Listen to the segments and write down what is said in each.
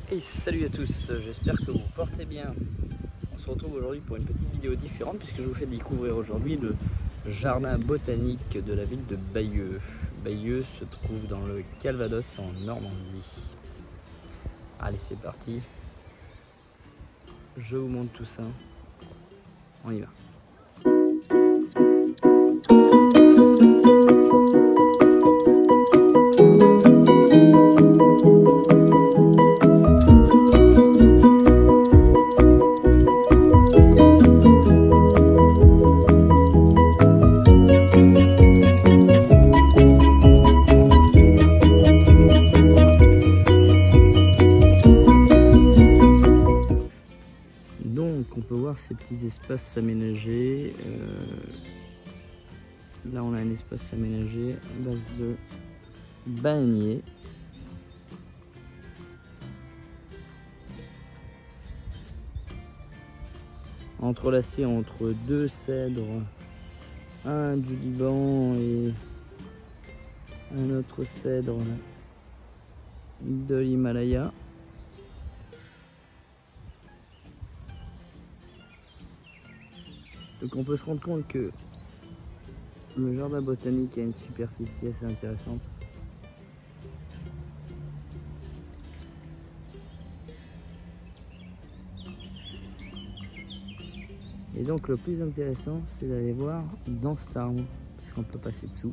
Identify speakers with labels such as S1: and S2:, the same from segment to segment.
S1: Et salut à tous, j'espère que vous portez bien. On se retrouve aujourd'hui pour une petite vidéo différente puisque je vous fais découvrir aujourd'hui le jardin botanique de la ville de Bayeux. Bayeux se trouve dans le Calvados en Normandie. Allez, c'est parti. Je vous montre tout ça. On y va. Donc on peut voir ces petits espaces aménagés. Là on a un espace aménagé à base de bananiers. Entrelacé entre deux cèdres, un du Liban et un autre cèdre de l'Himalaya. Donc on peut se rendre compte que le jardin botanique a une superficie assez intéressante. Et donc le plus intéressant, c'est d'aller voir dans cet arbre, puisqu'on peut passer dessous.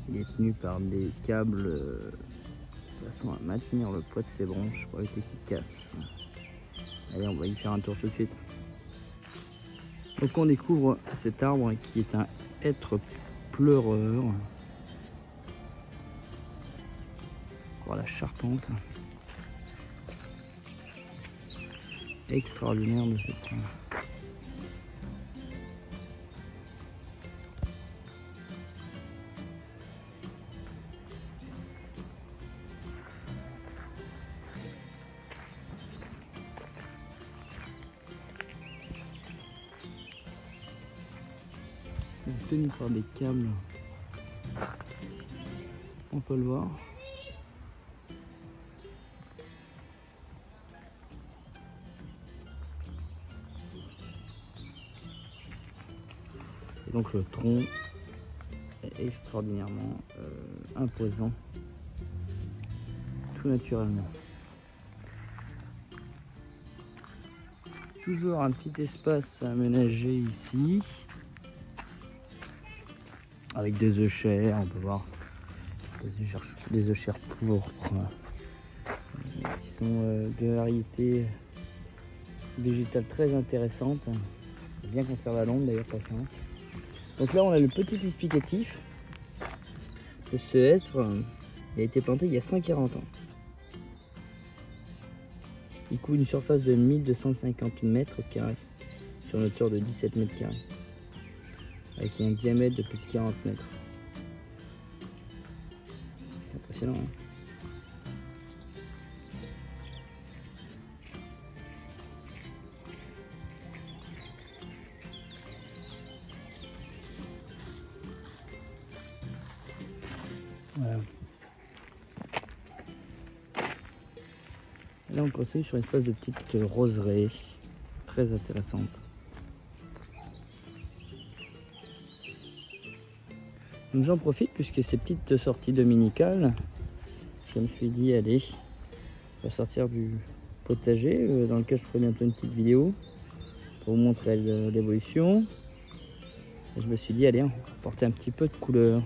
S1: Il est tenu par des câbles de façon à maintenir le poids de ses branches pour être efficace. Allez, on va y faire un tour tout de suite. Donc on découvre cet arbre qui est un hêtre pleureur. Voir la charpente extraordinaire de cet arbre. Tenu par des câbles, on peut le voir. Et donc le tronc est extraordinairement imposant, tout naturellement. Toujours un petit espace aménagé ici, avec des œchères, on peut voir des œchères pourpres qui sont de variétés végétales très intéressantes, bien conservées à l'ombre d'ailleurs, pas chance. Donc là on a le petit explicatif de ce hêtre. Il a été planté il y a 140 ans. Il couvre une surface de 1250 mètres carrés sur une hauteur de 17 mètres carrés, avec un diamètre de plus de 40 mètres. C'est impressionnant, hein. Voilà. Là on continue sur une espèce de petite roseraie très intéressante. Donc j'en profite puisque ces petites sorties dominicales, je me suis dit allez, on va sortir du potager dans lequel je ferai bientôt une petite vidéo pour vous montrer l'évolution. Et je me suis dit allez, on va apporter un petit peu de couleur.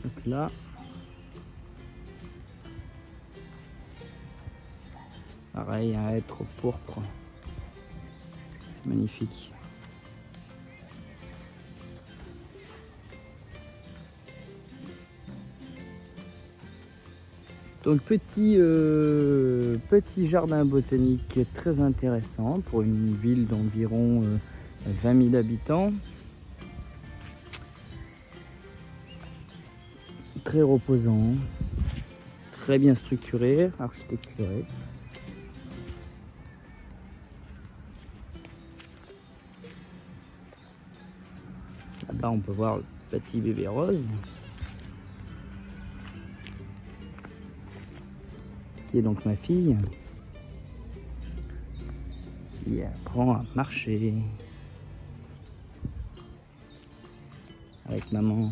S1: Donc là, pareil, un hêtre pourpre, magnifique. Donc petit jardin botanique très intéressant pour une ville d'environ 20 000 habitants. Très reposant, très bien structuré, architecturé. Là-bas, on peut voir le petit bébé rose, qui est donc ma fille, qui apprend à marcher avec maman.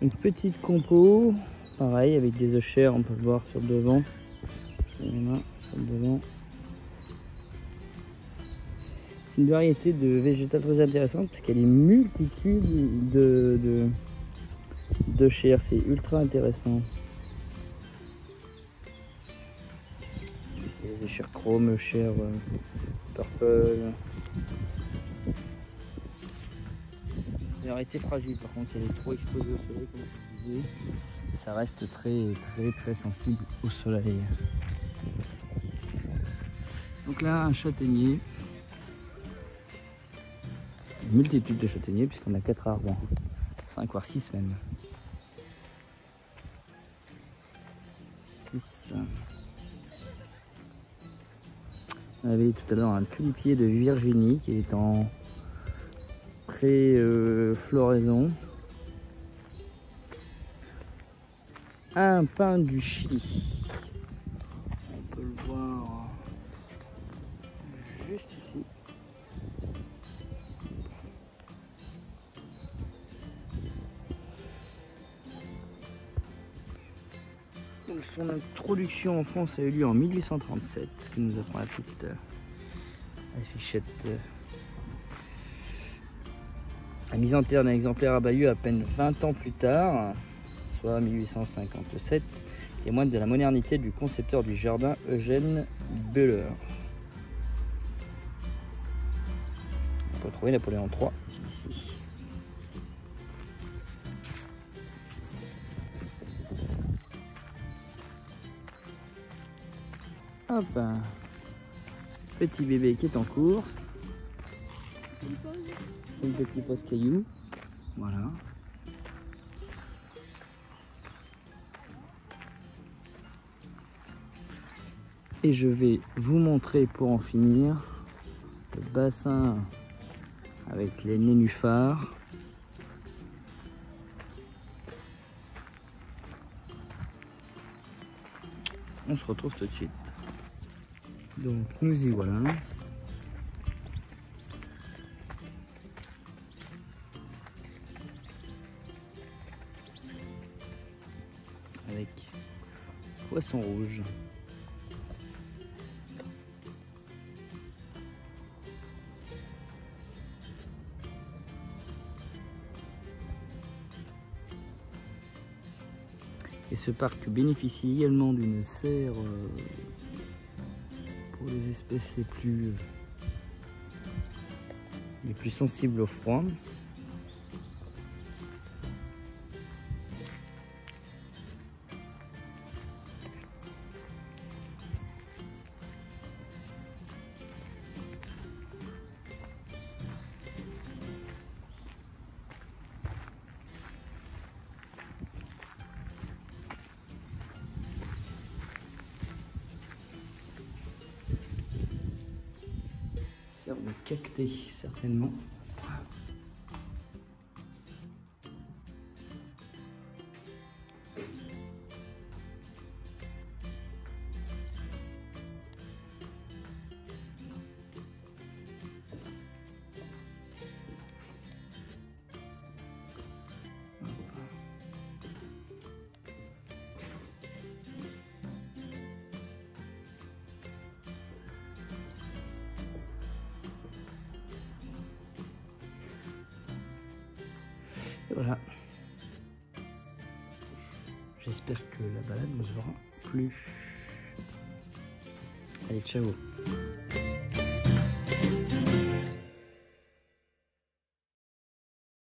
S1: Une petite compo, pareil avec des œufs chers, on peut le voir sur le devant. Sur le devant. C'est une variété de végétal très intéressante parce qu'elle est multitude de chair, c'est ultra intéressant. Des chairs chrome, chairs purple. Elle aurait été fragile par contre, elle est trop exposée au soleil comme je disais. Ça reste très sensible au soleil. Donc là un châtaignier. Une multitude de châtaigniers puisqu'on a 4 arbres. 5 voire 6 même. 6. On avait tout à l'heure un tulipier de Virginie qui est en floraison. Un pin du Chili. On peut le voir juste ici. Donc son introduction en France a eu lieu en 1837, ce qui nous apprend la petite affichette. La mise en terre d'un exemplaire à Bayeux à peine 20 ans plus tard, soit 1857, témoigne de la modernité du concepteur du jardin Eugène Buller. On peut trouver Napoléon III ici. Hop, petit bébé qui est en course. Une petite pose caillou. Voilà. Et je vais vous montrer pour en finir le bassin avec les nénuphars. On se retrouve tout de suite. Donc nous y voilà. Avec poisson rouge. Et ce parc bénéficie également d'une serre pour les espèces les plus sensibles au froid. De cactés certainement. Et voilà. J'espère que la balade vous aura plu. Allez, ciao.